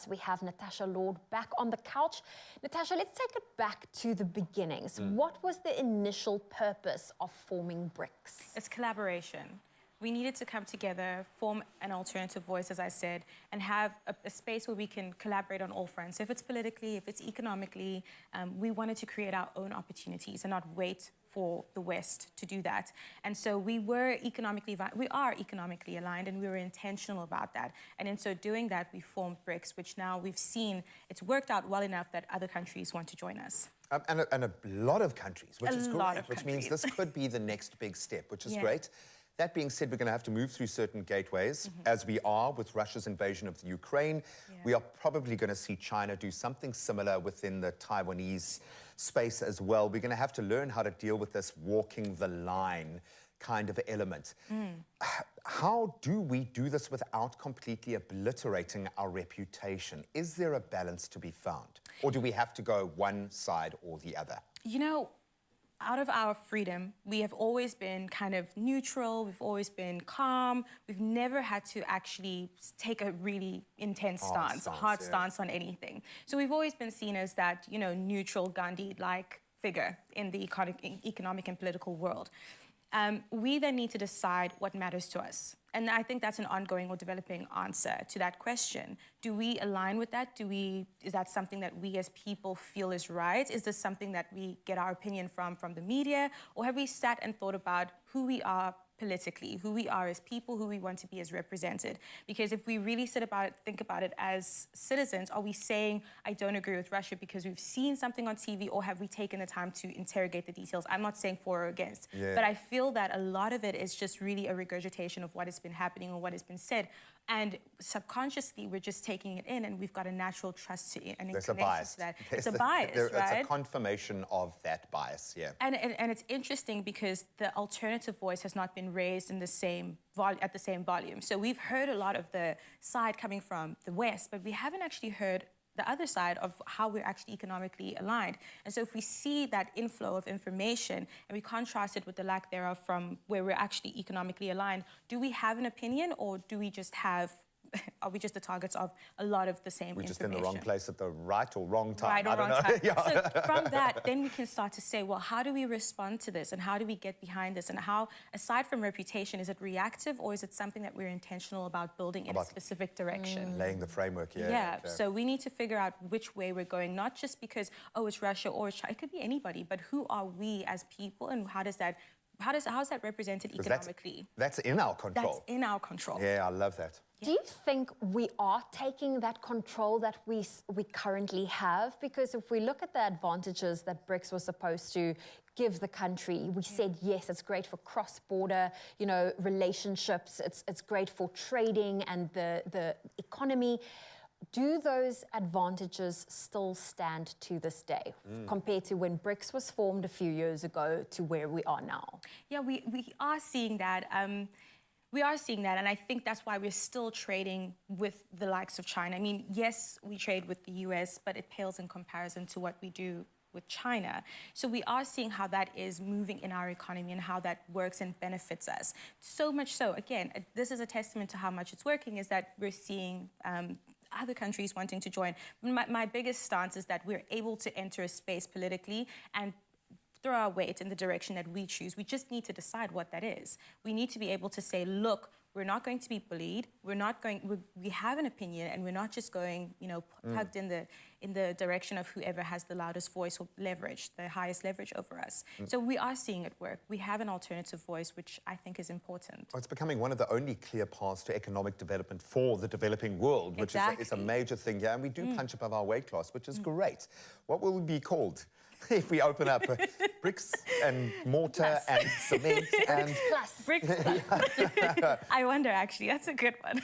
We have Natasha Lorde back on the couch. Natasha, let's take it back to the beginnings. What was the initial purpose of forming BRICS? It's collaboration. We needed to come together, form an alternative voice, as I said, and have a space where we can collaborate on all fronts. If it's politically, if it's economically, we wanted to create our own opportunities and not wait for the West to do that. And so we are economically aligned, and we were intentional about that. And in so doing that, we formed BRICS, which now we've seen it's worked out well enough that other countries want to join us. And a lot of countries, which is great, which means this could be the next big step, which is great. That being said, we're going to have to move through certain gateways, as we are with Russia's invasion of the Ukraine. We are probably going to see China do something similar within the Taiwanese space as well. We're going to have to learn how to deal with this walking the line kind of element. How do we do this without completely obliterating our reputation? Is there a balance to be found? Or do we have to go one side or the other? You know, out of our freedom, we have always been kind of neutral, we've always been calm, we've never had to actually take a really intense stance, a hard stance on anything. So we've always been seen as that, you know, neutral Gandhi-like figure in the economic and political world. We then need to decide what matters to us. And I think that's an ongoing or developing answer to that question. Do we align with that? Is that something that we as people feel is right? Is this something that we get our opinion from the media? Or have we sat and thought about who we are politically, who we are as people, who we want to be as represented? Because if we really think about it as citizens, are we saying, I don't agree with Russia because we've seen something on TV, or have we taken the time to interrogate the details? I'm not saying for or against, but I feel that a lot of it is just really a regurgitation of what has been happening or what has been said. And subconsciously, we're just taking it in, and we've got a natural trust to it and There's a bias. To that. It's a bias, right? It's a confirmation of that bias, And it's interesting because the alternative voice has not been raised in the same at the same volume. So we've heard a lot of the side coming from the West, but we haven't actually heard the other side of how we're actually economically aligned. And so if we see that inflow of information and we contrast it with the lack thereof from where we're actually economically aligned, do we have an opinion, or do we just have, are we just the targets of a lot of the same information? We're just in the wrong place at the right or wrong time. Right or wrong time. So from that, then we can start to say, well, how do we respond to this, and how do we get behind this, and how, aside from reputation, is it reactive, or is it something that we're intentional about building in a specific direction? Laying the framework, So we need to figure out which way we're going, not just because, oh, it's Russia or it's China. It could be anybody, but who are we as people, and how is that represented economically? That's in our control. That's in our control. Yeah, I love that. Do you think we are taking that control that we currently have? Because if we look at the advantages that BRICS was supposed to give the country, we said, yes, it's great for cross-border, you know, relationships. It's great for trading and the economy. Do those advantages still stand to this day compared to when BRICS was formed a few years ago to where we are now? Yeah, we are seeing that. We are seeing that, and I think that's why we're still trading with the likes of China. I mean, yes, we trade with the US, but it pales in comparison to what we do with China. So we are seeing how that is moving in our economy and how that works and benefits us. So much so, again, this is a testament to how much it's working, is that we're seeing other countries wanting to join. My biggest stance is that we're able to enter a space politically and throw our weight in the direction that we choose. We just need to decide what that is. We need to be able to say, look, we're not going to be bullied. We have an opinion, and we're not just going, you know, plugged in the direction of whoever has the loudest voice or leverage, the highest leverage over us. So we are seeing it work. We have an alternative voice, which I think is important. It's becoming one of the only clear paths to economic development for the developing world, which is a major thing. Yeah, and we do punch above our weight class, which is great. What will we be called if we open up bricks and mortar and cement and Plus. BRICS plus. I wonder, actually, that's a good one.